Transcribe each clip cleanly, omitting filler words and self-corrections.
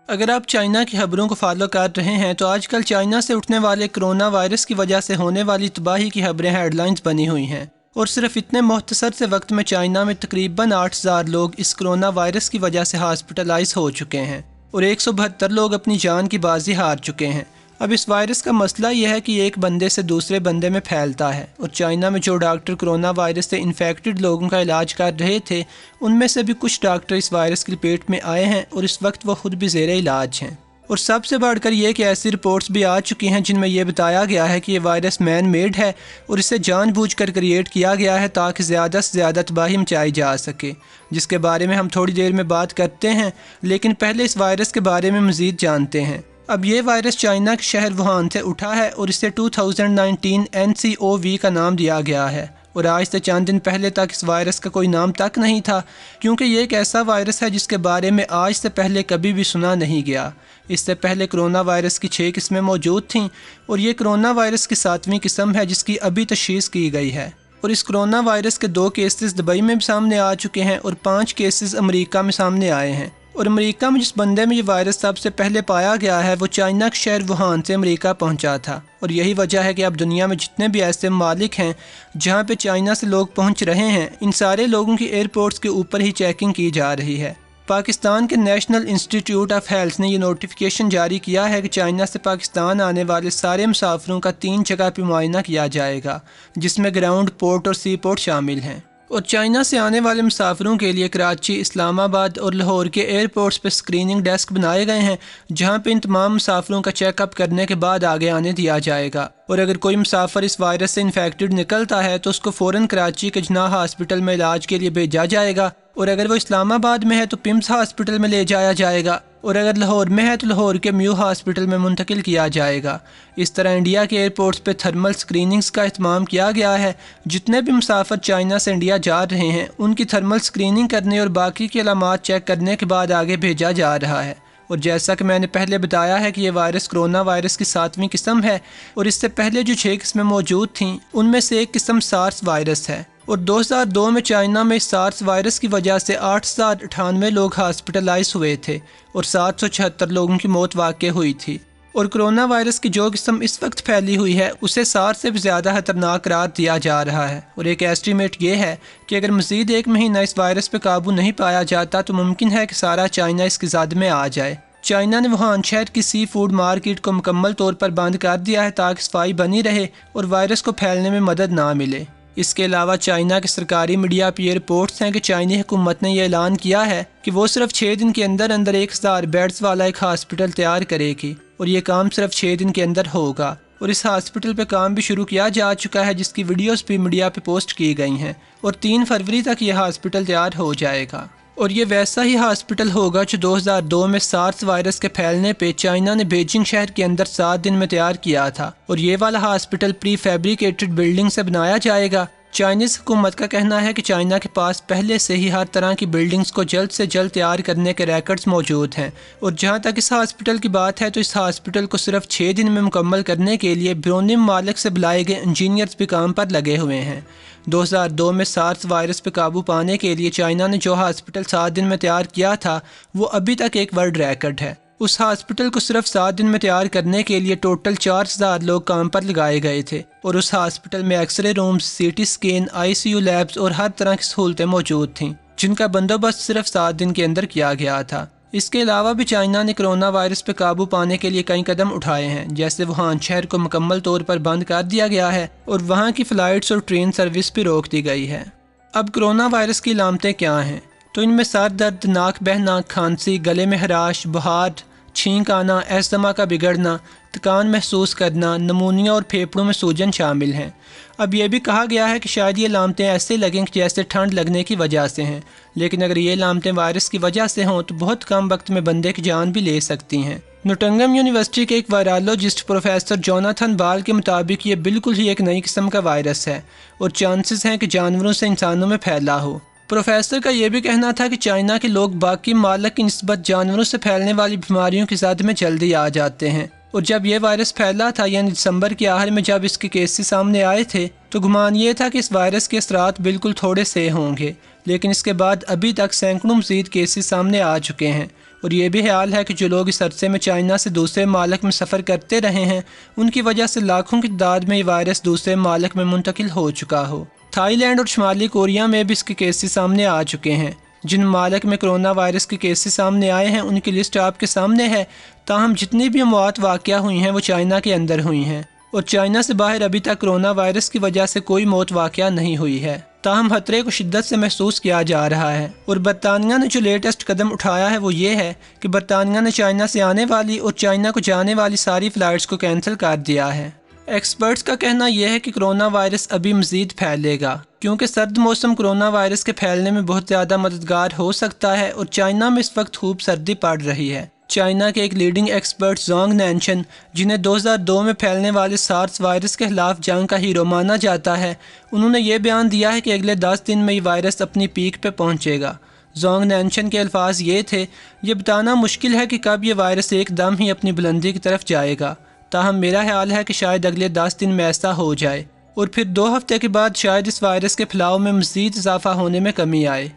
اگر آپ چائنا کی خبروں کو فالو کر رہے ہیں تو آج کل چائنا سے اٹھنے والے کرونا وائرس کی وجہ سے ہونے والی تباہی کی خبریں ہیڈ لائنز بنی ہوئی ہیں، اور صرف اتنے مختصر سے وقت میں چائنا میں تقریباً 8,000 لوگ اس کرونا وائرس کی وجہ سے ہاسپٹلائز ہو چکے ہیں اور 172 لوگ اپنی جان کی بازی ہار چکے ہیں۔ اب اس وائرس کا مسئلہ یہ ہے کہ یہ ایک بندے سے دوسرے بندے میں پھیلتا ہے، اور چائنا میں جو ڈاکٹر کرونا وائرس سے انفیکٹڈ لوگوں کا علاج کر رہے تھے ان میں سے بھی کچھ ڈاکٹر اس وائرس کی لپیٹ میں آئے ہیں اور اس وقت وہ خود بھی زیر علاج ہیں۔ اور سب سے بڑھ کر یہ کہ ایسی رپورٹس بھی آ چکی ہیں جن میں یہ بتایا گیا ہے کہ یہ وائرس مین میڈ ہے اور اسے جان بوجھ کر کریٹ کیا گیا ہے تاکہ زیادہ سے زیادہ تباہی مچائی جا سکے، جس کے بارے میں ہم تھوڑی دیر میں بات کرتے ہیں، لیکن پہلے اس وائرس کے بارے میں مزید جانتے ہیں۔ اب یہ وائرس چائنا کے شہر ووہان سے اٹھا ہے اور اسے 2019 NCOV کا نام دیا گیا ہے، اور آج سے چند دن پہلے تک اس وائرس کا کوئی نام تک نہیں تھا، کیونکہ یہ ایک ایسا وائرس ہے جس کے بارے میں آج سے پہلے کبھی بھی سنا نہیں گیا۔ اس سے پہلے کرونا وائرس کی 6 قسمیں موجود تھیں، اور یہ کرونا وائرس کی 7ویں قسم ہے جس کی ابھی تشخیص کی گئی ہے، اور اس کرونا وائرس کے 2 کیسز دبئی میں بھی سامنے آ چکے ہیں اور 5 کیسز امریکہ میں سامنے آئے ہیں۔ اور امریکہ میں جس بندے میں یہ وائرس سب سے پہلے پایا گیا ہے وہ چائنا کے شہر ووہان سے امریکہ پہنچا تھا، اور یہی وجہ ہے کہ اب دنیا میں جتنے بھی ایسے ممالک ہیں جہاں پہ چائنا سے لوگ پہنچ رہے ہیں، ان سارے لوگوں کی ایئرپورٹس کے اوپر ہی چیکنگ کی جا رہی ہے۔ پاکستان کے نیشنل انسٹیٹیوٹ آف ہیلتھ نے یہ نوٹیفیکیشن جاری کیا ہے کہ چائنا سے پاکستان آنے والے سارے مسافروں کا 3 جگہ پہ معائنہ کیا جائے گا، جس میں گراؤنڈ پورٹ اور سی پورٹ شامل ہیں۔ اور چائنا سے آنے والے مسافروں کے لیے کراچی، اسلام آباد اور لاہور کے ایئرپورٹس پہ اسکریننگ ڈیسک بنائے گئے ہیں، جہاں پہ ان تمام مسافروں کا چیک اپ کرنے کے بعد آگے آنے دیا جائے گا، اور اگر کوئی مسافر اس وائرس سے انفیکٹڈ نکلتا ہے تو اس کو فوراً کراچی کے جناح ہاسپٹل میں علاج کے لیے بھیجا جائے گا، اور اگر وہ اسلام آباد میں ہے تو پمس ہاسپٹل میں لے جایا جائے گا، اور اگر لاہور میں ہے تو لاہور کے میو ہاسپٹل میں منتقل کیا جائے گا۔ اس طرح انڈیا کے ایئرپورٹس پہ تھرمل سکریننگز کا اہتمام کیا گیا ہے۔ جتنے بھی مسافر چائنا سے انڈیا جا رہے ہیں ان کی تھرمل سکریننگ کرنے اور باقی کی علامات چیک کرنے کے بعد آگے بھیجا جا رہا ہے۔ اور جیسا کہ میں نے پہلے بتایا ہے کہ یہ وائرس کرونا وائرس کی 7ویں قسم ہے، اور اس سے پہلے جو 6 قسمیں موجود تھیں ان میں سے ایک قسم سارس وائرس ہے، اور 2002 میں چائنا میں سارس وائرس کی وجہ سے 8,098 لوگ ہاسپٹلائز ہوئے تھے اور 776 لوگوں کی موت واقع ہوئی تھی۔ اور کرونا وائرس کی جو قسم اس وقت پھیلی ہوئی ہے اسے سارس سے بھی زیادہ خطرناک قرار دیا جا رہا ہے، اور ایک ایسٹیمیٹ یہ ہے کہ اگر مزید 1 مہینہ اس وائرس پہ قابو نہیں پایا جاتا تو ممکن ہے کہ سارا چائنا اس کی زد میں آ جائے۔ چائنا نے ووہان شہر کی سی فوڈ مارکیٹ کو مکمل طور پر بند کر دیا ہے تاکہ صفائی بنی رہے اور وائرس کو پھیلنے میں مدد نہ ملے۔ اس کے علاوہ چائنا کے سرکاری میڈیا پہ یہ رپورٹس ہیں کہ چائنی حکومت نے یہ اعلان کیا ہے کہ وہ صرف 6 دن کے اندر 1000 بیڈز والا ایک ہاسپٹل تیار کرے گی، اور یہ کام صرف 6 دن کے اندر ہوگا، اور اس ہاسپٹل پہ کام بھی شروع کیا جا چکا ہے جس کی ویڈیوز بھی میڈیا پہ پوسٹ کی گئی ہیں، اور 3 فروری تک یہ ہاسپٹل تیار ہو جائے گا۔ اور یہ ویسا ہی ہاسپٹل ہوگا جو 2002 میں سارس وائرس کے پھیلنے پہ چائنا نے بیجنگ شہر کے اندر 7 دن میں تیار کیا تھا، اور یہ والا ہاسپٹل پری فیبریکیٹڈ بلڈنگ سے بنایا جائے گا۔ چائنیز حکومت کا کہنا ہے کہ چائنا کے پاس پہلے سے ہی ہر طرح کی بلڈنگز کو جلد سے جلد تیار کرنے کے ریکارڈز موجود ہیں، اور جہاں تک اس ہاسپٹل کی بات ہے تو اس ہاسپٹل کو صرف 6 دن میں مکمل کرنے کے لیے بیرونی ممالک سے بلائے گئے انجینئرز بھی کام پر لگے ہوئے ہیں۔ 2002 میں سارس وائرس پہ قابو پانے کے لیے چائنا نے جو ہاسپٹل 7 دن میں تیار کیا تھا وہ ابھی تک ایک ورلڈ ریکارڈ ہے۔ اس ہاسپٹل کو صرف 7 دن میں تیار کرنے کے لیے ٹوٹل 4,000 لوگ کام پر لگائے گئے تھے، اور اس ہاسپٹل میں X ray rooms, CT scan, ICU labs اور ہر طرح کی سہولتیں موجود تھیں جن کا بندوبست صرف 7 دن کے اندر کیا گیا تھا۔ اس کے علاوہ بھی چائنا نے کرونا وائرس پہ قابو پانے کے لیے کئی قدم اٹھائے ہیں، جیسے ووہان شہر کو مکمل طور پر بند کر دیا گیا ہے اور وہاں کی فلائٹس اور ٹرین سروس بھی روک دی گئی ہے۔ اب کرونا وائرس کی علامتیں کیا ہیں؟ تو ان میں سر درد، ناک بہنا، کھانسی، گلے میں خراش، بخار، چھینک آنا، ایستما کا بگڑنا، تکان محسوس کرنا، نمونیا اور پھیپھڑوں میں سوجن شامل ہیں۔ اب یہ بھی کہا گیا ہے کہ شاید یہ علامتیں ایسے لگیں کہ جیسے ٹھنڈ لگنے کی وجہ سے ہیں، لیکن اگر یہ علامتیں وائرس کی وجہ سے ہوں تو بہت کم وقت میں بندے کی جان بھی لے سکتی ہیں۔ نوٹنگم یونیورسٹی کے ایک وائرالوجسٹ پروفیسر جوناتھن بال کے مطابق یہ بالکل ہی ایک نئی قسم کا وائرس ہے اور چانسز ہیں کہ جانوروں سے انسانوں میں پھیلا ہو۔ پروفیسر کا یہ بھی کہنا تھا کہ چائنا کے لوگ باقی ممالک کی نسبت جانوروں سے پھیلنے والی بیماریوں کی زد میں جلدی آ جاتے ہیں، اور جب یہ وائرس پھیلا تھا یعنی دسمبر کے آخر میں جب اس کے کیسز سامنے آئے تھے تو گمان یہ تھا کہ اس وائرس کے اثرات بالکل تھوڑے سے ہوں گے، لیکن اس کے بعد ابھی تک سینکڑوں مزید کیسز سامنے آ چکے ہیں، اور یہ بھی خیال ہے کہ جو لوگ اس عرصے میں چائنا سے دوسرے ممالک میں سفر کرتے رہے ہیں ان کی وجہ سے لاکھوں کی تعداد میں یہ وائرس دوسرے ممالک میں منتقل ہو چکا ہو۔ تھائی لینڈ اور شمالی کوریا میں بھی اس کے کیسز سامنے آ چکے ہیں۔ جن ممالک میں کرونا وائرس کے کیسز سامنے آئے ہیں ان کی لسٹ آپ کے سامنے ہے، تاہم جتنی بھی اموات واقع ہوئی ہیں وہ چائنا کے اندر ہوئی ہیں، اور چائنا سے باہر ابھی تک کرونا وائرس کی وجہ سے کوئی موت واقع نہیں ہوئی ہے۔ تاہم خطرے کو شدت سے محسوس کیا جا رہا ہے، اور برطانیہ نے جو لیٹسٹ قدم اٹھایا ہے وہ یہ ہے کہ برطانیہ نے چائنا سے آنے والی اور چائنا کو جانے والی ساری فلائٹس کو کینسل کر دیا ہے۔ ایکسپرٹس کا کہنا یہ ہے کہ کرونا وائرس ابھی مزید پھیلے گا، کیونکہ سرد موسم کرونا وائرس کے پھیلنے میں بہت زیادہ مددگار ہو سکتا ہے، اور چائنا میں اس وقت خوب سردی پڑ رہی ہے۔ چائنا کے ایک لیڈنگ ایکسپرٹ زانگ نینشن، جنہیں 2002 میں پھیلنے والے سارس وائرس کے خلاف جنگ کا ہیرو مانا جاتا ہے، انہوں نے یہ بیان دیا ہے کہ اگلے 10 دن میں یہ وائرس اپنی پیک پہ پہنچے گا۔ زانگ نینشن کے الفاظ یہ تھے، یہ بتانا مشکل ہے کہ کب یہ وائرس ایک دم ہی اپنی بلندی کی طرف جائے گا، تاہم میرا خیال ہے کہ شاید اگلے 10 دن میں ایسا ہو جائے، اور پھر 2 ہفتے کے بعد شاید اس وائرس کے پھیلاؤ میں مزید اضافہ ہونے میں کمی آئے۔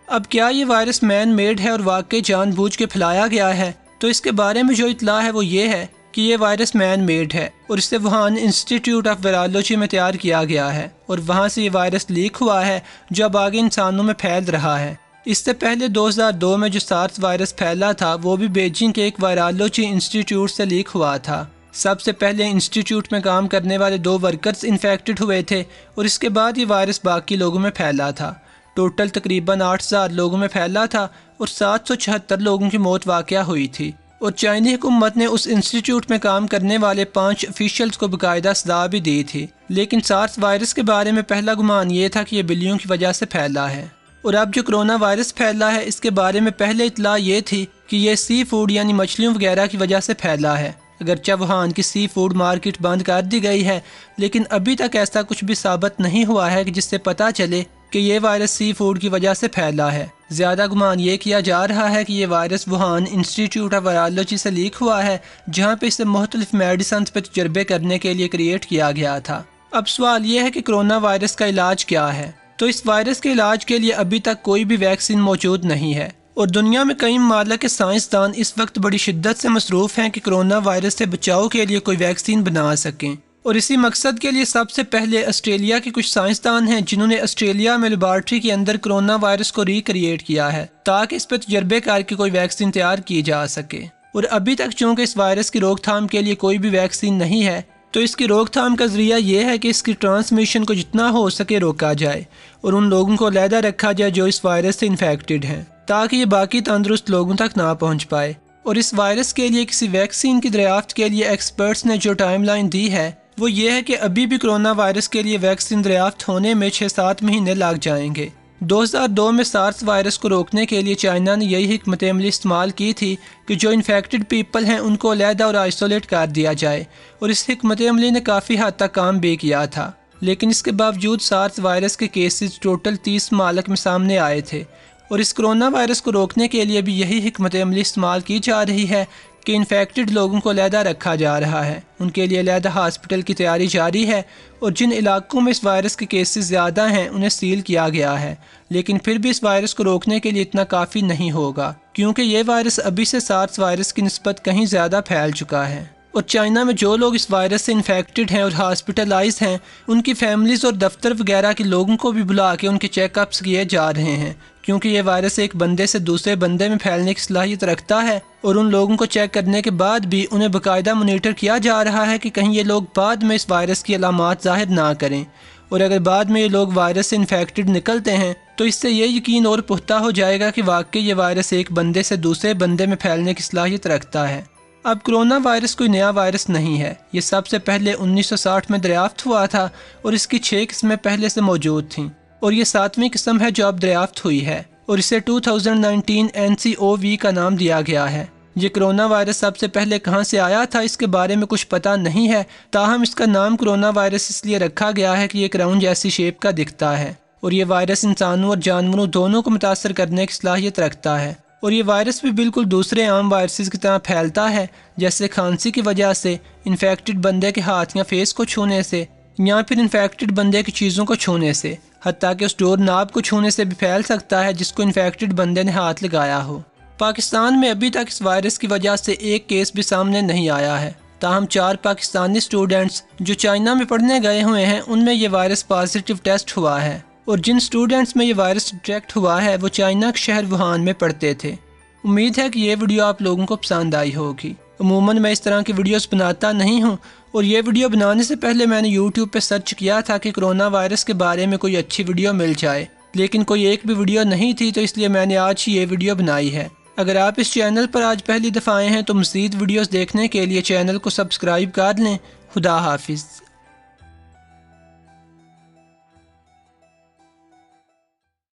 اب کیا یہ وائرس مین میڈ ہے اور واقعی جان بوجھ کے پھیلایا گیا ہے؟ تو اس کے بارے میں جو اطلاع ہے وہ یہ ہے کہ یہ وائرس مین میڈ ہے، اور اسے ووہان انسٹیٹیوٹ آف وائرالوجی میں تیار کیا گیا ہے، اور وہاں سے یہ وائرس لیک ہوا ہے جو اب آگے انسانوں میں پھیل رہا ہے۔ اس سے پہلے 2002 میں جو سارس وائرس پھیلا تھا وہ بھی بیجنگ کے ایک وائرالوجی انسٹیٹیوٹ سے لیک ہوا تھا۔ سب سے پہلے انسٹیٹیوٹ میں کام کرنے والے 2 ورکرز انفیکٹڈ ہوئے تھے، اور اس کے بعد یہ وائرس باقی لوگوں میں پھیلا تھا۔ ٹوٹل تقریباً 8000 لوگوں میں پھیلا تھا، اور 776 لوگوں کی موت واقع ہوئی تھی، اور چائنی حکومت نے اس انسٹیٹیوٹ میں کام کرنے والے 5 آفیشلز کو باقاعدہ سزا بھی دی تھی۔ لیکن سارس وائرس کے بارے میں پہلا گمان یہ تھا کہ یہ بلیوں کی وجہ سے پھیلا ہے، اور اب جو کرونا وائرس پھیلا ہے اس کے بارے میں پہلے اطلاع یہ تھی کہ یہ سی فوڈ یعنی مچھلیوں وغیرہ کی وجہ سے پھیلا ہے۔ اگرچہ ووہان کی سی فوڈ مارکیٹ بند کر دی گئی ہے، لیکن ابھی تک ایسا کچھ بھی ثابت نہیں ہوا ہے کہ جس سے پتہ چلے کہ یہ وائرس سی فوڈ کی وجہ سے پھیلا ہے۔ زیادہ گمان یہ کیا جا رہا ہے کہ یہ وائرس ووہان انسٹیٹیوٹ آف وائرالوجی سے لیک ہوا ہے، جہاں پہ اسے مختلف میڈیسنز پہ تجربے کرنے کے لیے کریٹ کیا گیا تھا۔ اب سوال یہ ہے کہ کرونا وائرس کا علاج کیا ہے؟ تو اس وائرس کے علاج کے لیے ابھی تک کوئی بھی ویکسین موجود نہیں ہے، اور دنیا میں کئی ممالک کے سائنسدان اس وقت بڑی شدت سے مصروف ہیں کہ کرونا وائرس سے بچاؤ کے لیے کوئی ویکسین بنا سکیں، اور اسی مقصد کے لیے سب سے پہلے آسٹریلیا کے کچھ سائنسدان ہیں جنہوں نے آسٹریلیا میں لیبارٹری کے اندر کرونا وائرس کو ریکریٹ کیا ہے تاکہ اس پہ تجربے کر کے کوئی ویکسین تیار کی جا سکے۔ اور ابھی تک چونکہ اس وائرس کی روک تھام کے لیے کوئی بھی ویکسین نہیں ہے، تو اس کی روک تھام کا ذریعہ یہ ہے کہ اس کی ٹرانسمیشن کو جتنا ہو سکے روکا جائے، اور ان لوگوں کو علیحدہ رکھا جائے جو اس وائرس سے انفیکٹڈ ہیں، تاکہ یہ باقی تندرست لوگوں تک نہ پہنچ پائے۔ اور اس وائرس کے لیے کسی ویکسین کی دریافت کے لیے ایکسپرٹس نے جو ٹائم لائن دی ہے وہ یہ ہے کہ ابھی بھی کرونا وائرس کے لیے ویکسین دریافت ہونے میں 6-7 مہینے لگ جائیں گے۔ 2002 میں سارس وائرس کو روکنے کے لیے چائنا نے یہی حکمت عملی استعمال کی تھی کہ جو انفیکٹڈ پیپل ہیں ان کو علیحدہ اور آئسولیٹ کر دیا جائے، اور اس حکمت عملی نے کافی حد تک کام بھی کیا تھا۔ لیکن اس کے باوجود سارس وائرس کے کیسز ٹوٹل 30 ممالک میں سامنے آئے تھے، اور اس کرونا وائرس کو روکنے کے لیے بھی یہی حکمت عملی استعمال کی جا رہی ہے کہ انفیکٹڈ لوگوں کو علیحدہ رکھا جا رہا ہے، ان کے لیے علیحدہ ہاسپٹل کی تیاری جاری ہے، اور جن علاقوں میں اس وائرس کے کیسز زیادہ ہیں انہیں سیل کیا گیا ہے۔ لیکن پھر بھی اس وائرس کو روکنے کے لیے اتنا کافی نہیں ہوگا، کیونکہ یہ وائرس ابھی سے سارس وائرس کی نسبت کہیں زیادہ پھیل چکا ہے، اور چائنا میں جو لوگ اس وائرس سے انفیکٹڈ ہیں اور ہاسپٹلائز ہیں ان کی فیملیز اور دفتر وغیرہ کے لوگوں کو بھی بلا کے ان کے چیک اپس کیے جا رہے ہیں، کیونکہ یہ وائرس ایک بندے سے دوسرے بندے میں پھیلنے کی صلاحیت رکھتا ہے، اور ان لوگوں کو چیک کرنے کے بعد بھی انہیں باقاعدہ مانیٹر کیا جا رہا ہے کہ کہیں یہ لوگ بعد میں اس وائرس کی علامات ظاہر نہ کریں، اور اگر بعد میں یہ لوگ وائرس سے انفیکٹڈ نکلتے ہیں تو اس سے یہ یقین اور پختہ ہو جائے گا کہ واقعی یہ وائرس ایک بندے سے دوسرے بندے میں پھیلنے کی صلاحیت رکھتا ہے۔ اب کرونا وائرس کوئی نیا وائرس نہیں ہے، یہ سب سے پہلے 1960 میں دریافت ہوا تھا، اور اس کی 6 قسمیں پہلے سے موجود تھیں، اور یہ 7ویں قسم ہے جو اب دریافت ہوئی ہے، اور اسے 2019 NCOV کا نام دیا گیا ہے۔ یہ کرونا وائرس سب سے پہلے کہاں سے آیا تھا اس کے بارے میں کچھ پتہ نہیں ہے، تاہم اس کا نام کرونا وائرس اس لیے رکھا گیا ہے کہ یہ کراؤن جیسی شیپ کا دکھتا ہے، اور یہ وائرس انسانوں اور جانوروں دونوں کو متاثر کرنے کی صلاحیت رکھتا ہے، اور یہ وائرس بھی بالکل دوسرے عام وائرسز کی طرح پھیلتا ہے، جیسے کھانسی کی وجہ سے، انفیکٹڈ بندے کے ہاتھ یا فیس کو چھونے سے، یا پھر انفیکٹڈ بندے کی چیزوں کو چھونے سے، حتیٰ کہ اس ڈور ناب کو چھونے سے بھی پھیل سکتا ہے جس کو انفیکٹڈ بندے نے ہاتھ لگایا ہو۔ پاکستان میں ابھی تک اس وائرس کی وجہ سے ایک کیس بھی سامنے نہیں آیا ہے، تاہم 4 پاکستانی اسٹوڈنٹس جو چائنا میں پڑھنے گئے ہوئے ہیں ان میں یہ وائرس پازیٹیو ٹیسٹ ہوا ہے، اور جن اسٹوڈنٹس میں یہ وائرس ڈیٹیکٹ ہوا ہے وہ چائنا کے شہر ووہان میں پڑھتے تھے۔ امید ہے کہ یہ ویڈیو آپ لوگوں کو پسند آئی ہوگی۔ عموماً میں اس طرح کی ویڈیوز بناتا نہیں ہوں، اور یہ ویڈیو بنانے سے پہلے میں نے یوٹیوب پہ سرچ کیا تھا کہ کرونا وائرس کے بارے میں کوئی اچھی ویڈیو مل جائے، لیکن کوئی ایک بھی ویڈیو نہیں تھی، تو اس لیے میں نے آج ہی یہ ویڈیو بنائی ہے۔ اگر آپ اس چینل پر آج پہلی دفعہ آئے ہیں تو مزید ویڈیوز دیکھنے کے لیے چینل کو سبسکرائب کر لیں۔ خدا حافظ۔